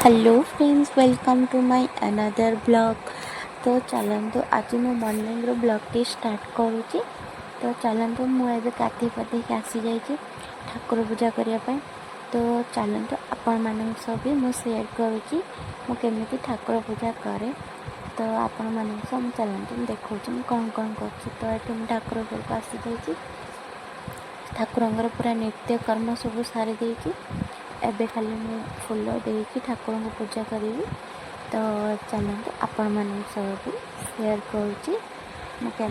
Hello friends, welcome to my another blog. तो चलतु आज मो मॉर्निंग रो ब्लॉग टी स्टार्ट करुँची। तो चलतु मुझे गाधे पाधे आसी जाइए ठाकुर पूजा करने। तो चलतु आपण मान सब भी मुझे सेयार करुँची मुझे ठाकुर पूजा करे। तो आपण मान सब चलतु देखा कौन कौन कर। तो ये ठाकुर घर आसी जाइए ठाकुर पूरा नित्य कर्म सब सारी देकी एबे खाली मैं फूल देकी ठाकुर को पूजा करी। तो चलते आपण मान सब सेयार करुँची मुझे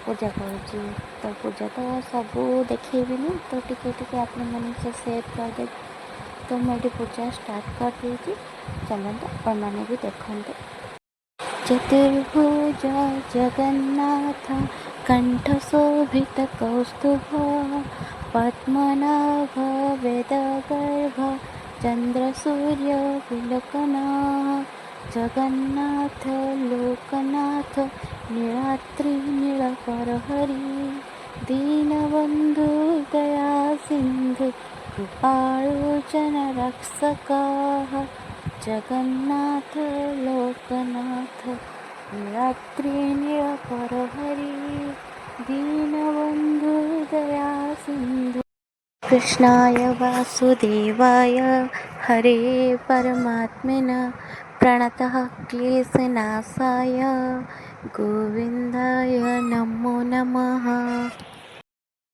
पूजा करुँची। तो पूजा तो सब देखेबिनी तो टिके आपण मान सेयार करदे। तो मुझे पूजा स्टार्ट कर देती। चलते आपण मैंने भी देखते। चतुर्भुज जगन्नाथ कंठशोभित कौस्तुभ पद्मनाभ वेदगर्भ चंद्रसूर्य विलोकना जगन्नाथ लोकनाथ नीलाद्रि नीलपरहरि दीनबंधु दया सिंधु कृपाळु जनरक्षकः जगन्नाथ लोकनाथ नीलाद्रि नीलपरहरि दीनबंधु दया सिंधु। कृष्णाय वासुदेवाय हरे परमात्मने प्रणतः क्लेशनाशाय गोविन्दाय नमो नमः।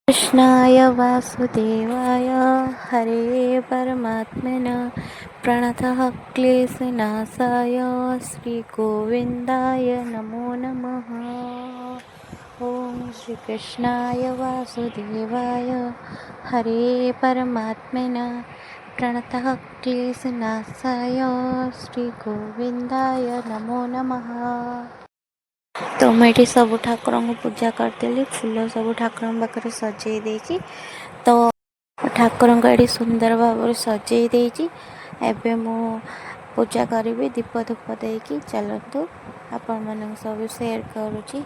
कृष्णाय वासुदेवाय हरे परमात्मने प्रणतः क्लेशनाशाय श्रीगोविन्दाय नमो नमः। ओम श्री कृष्णाय वासुदेवाय हरे परमात्मने प्रणतः क्लेशनाशाय श्रीगोविन्दाय नमो नमः। तो मैं सब ठाकुर को पूजा करदेली फूल सब ठाकुर पाखे सजे देकी। तो ठाकुर ये सुंदर भाव सजे देची। एबे मु पूजा करी दीप धूप देकी। चलतु आपण मान सब सेयार करुँची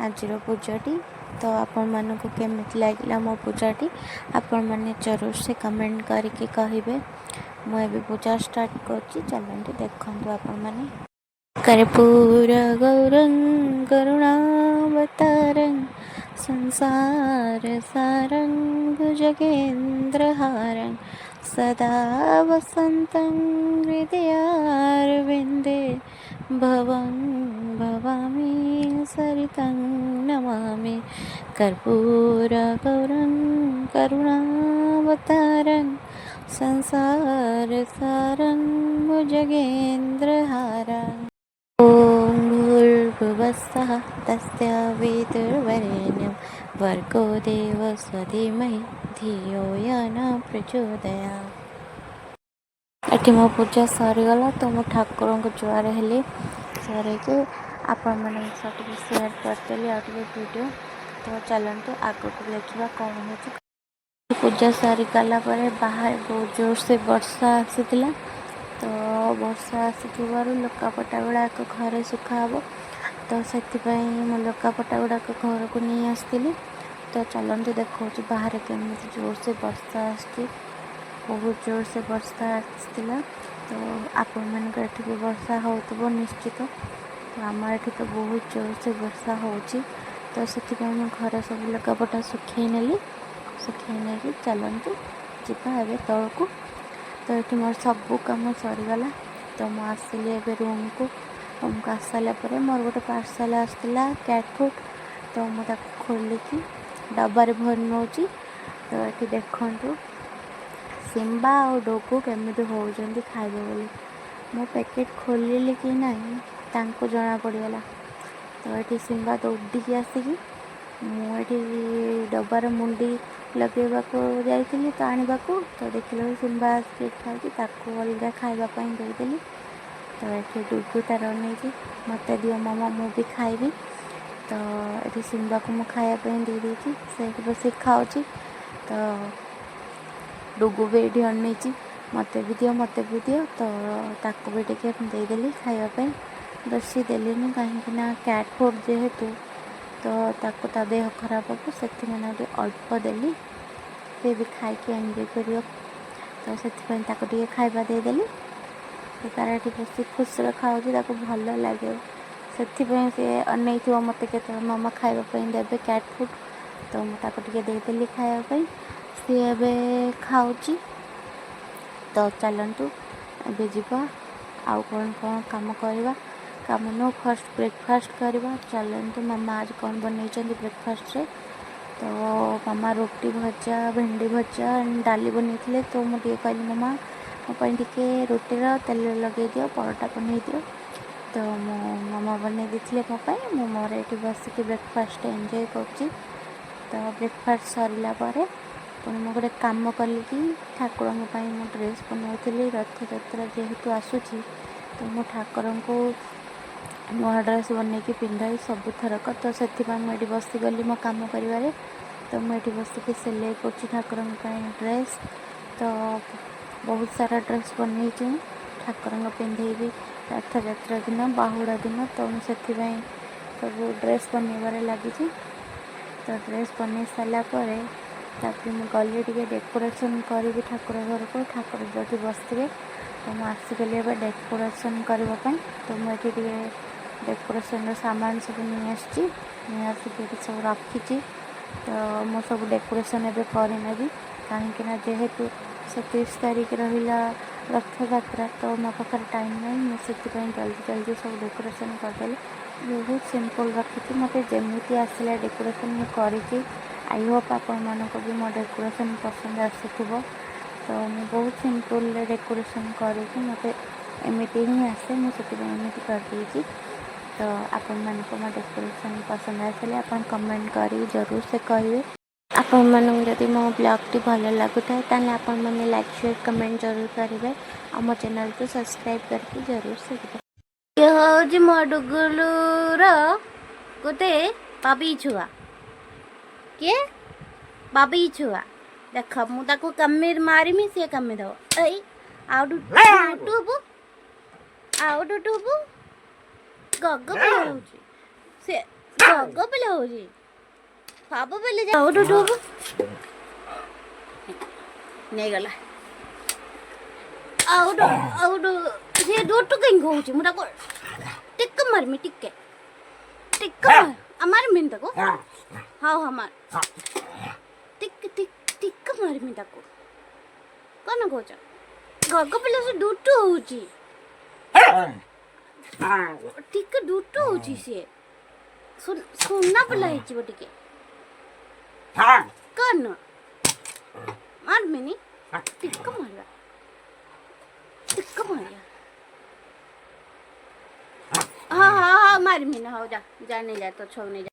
आज पूजाटी। तो आपण मानक केमिति लागला मो पूजाटी आपण मैंने जरूर से कमेंट करके कहे। मुझे पूजा स्टार्ट कर। चलते देखु आपण मैंने। कर्पूर गौरं करुणावतारं संसार सारं भुजगेन्द्रहारं सदा वसन्तं हृदयारविन्दे भवं भवामि सरितं नमामि। कर्पूर गौरं करुणावतारं संसार सारं भुजगेन्द्रहारं ॐ भूर्भुवस्सः तस्य वितुर्वरेण्यं भर्गो देवस्य धीमहि धियो यो न प्रचोदयात्। एठी मो पूजा सरीगला। तो मो ठाकुर को जुआर हेली सर के आपण मैंने सब सेयार करदेली आगे वीडियो। तो चलते आगे को देखा कौन हो। पूजा सरीगला बाहर बहुत जोर से वर्षा आसीला। तो वर्षा आसवर लुगापटा गुड़ाक घरे सुखाब। तो से लुगापटा गुड़ाक घर को नहीं आसती। तो चलते देखा बाहर केमी जोर से वर्षा आसती। बहुत जोर से वर्षा आसला। तो आपण मान भी वर्षा हो निश्चित। तो आम एठी तो बहुत जोर से वर्षा होची। तो से घर सब लुगापटा सुखी नेली। सुखी नहीं चलतु जीवा ए तौक। तो ये मोर सब कम सरीगला। तो मुझे आसली ए रूम को आस सारापर मोर गोटे पार्सल आसला कैट फूड। तो मुझे खोलिकी डबार भर नौ। तो ये देखु सिम्बा और डोगू केमी होती खाइबे बोली। मो पैकेट खोलिली कि नहीं तांको जना पड़गला। तो ये सिम्बा दौड़ी आसिकी मुझे डबार मुंडी लगेगा जाइली तो आने को। तो देखिए सिम्बा खाती अलग खावाई देदेली। तो ये डुगू तार नहीं मत दियो मामा मु भी खाइबी। तो ये सिम्बा को मुझे खायापी दे से बस खाऊँ। तो डुगू भी ये अनई मत भी दियो तो ताको भी टे देदेली खायापी। बेसी देली कहीं कैट फूड जेहेतु तो ताको ता देह खराब हो से अल्प देली से भी खाई एंजॉय कर। तो से खाइबा देदेली। तो तार ये बस खुशी खाऊँ भल लगे से सी अनई मत के मामा खावाई देवे कैट फुड तो मुझे देदेली खायापी सी ए खाऊ तो चलतु ए जा आउ कौन कौन कम करवा कम नो फर्स्ट ब्रेकफास्ट करवा चलतु मामा आज कौन बन ब्रेकफास्ट रे तो मामा रोटी भजा भेंडी भजा डाली बन तो मुझे कहली मामा मोपाई टे रोटीर तेल लगे दियो परोटा बन दियो तो मो मामा बन देते मोपाई मु मोर ये बसिक ब्रेकफास्ट एंजॉय कर तो ब्रेकफास्ट सरला पुणी मु गोटे कम कली कि ठाकुर मु ड्रेस बनाऊली रथ यात्रा जेहेतु आसूची तो मु ठाकुर को नुआ ड्रेस बन की पिंधाई सबुथरक तो से मुझे बसीगली मो कम कर तो मुझे बसिक सिलाई कर ठाकुर ड्रेस तो बहुत सारा ड्रेस बन ठाकुर पिंधेबी रथ यात्रा दिन बाहुड़ा दिन तो मुझे सब ड्रेस बनवार लगी तो ड्रेस बन सारापर ताकि मुझे गली टे डेकोरेशन करी ठाकुर घर को ठाकुर जो बसवे तो मुझे आसीगली डेकोरेशन करने तो मुझे डेकोरेशन सामान सब नहीं आसिक सब रखी तो मु सब डेकोरेशन एवं करनेबी कहीं जेहेतु 27 तारीख रहा रथ यात्रा तो मो पाखे टाइम नहीं मुझे जल्दी जल्दी सब डेकोरेशन करदेली बहुत सिंपल रखी मत जमी आसला डेकोरेशन मुझे आई होप आपण मानक भी मो डेकोरेशन पसंद आसुव तो मुझे बहुत सिंपल डेकोरेशन करके मत एमती ही आसे मुझे करदे तो आपण मानक मो डेकोरेशन पसंद आसले आप कमेंट करी जरूर से कहे आपण मानक जदि मो ब्लॉग टी भल लगुए ताले आपण मैंने लाइक शेयर कमेंट जरूर करेंगे और मो चैनल को सब्सक्राइब करके जरूर से ये हूँ मो डुगुलूर गोटे बाबी छुआ किए बाबी छुआ देख मुझे कमी मारमी सी कमी दब आउटुबू गग पे से गग पे हो बाबू पे आउटुबू नहीं गला आउट आउट से डोटू कहीं कहूँ मुझे टिक मारमी टिके टिक मार मिन तक हाँ हाँ मार टिक टिक टिक मारमी तक कौन कौच गग पे से डुटू हो टिक डुटू हो सी सुना पिला टिके कौन मारमिनी टिक मारिया टिक मारिया हाँ हाँ हाँ मारमी ना हो जा नहीं जा तो छो नहीं जा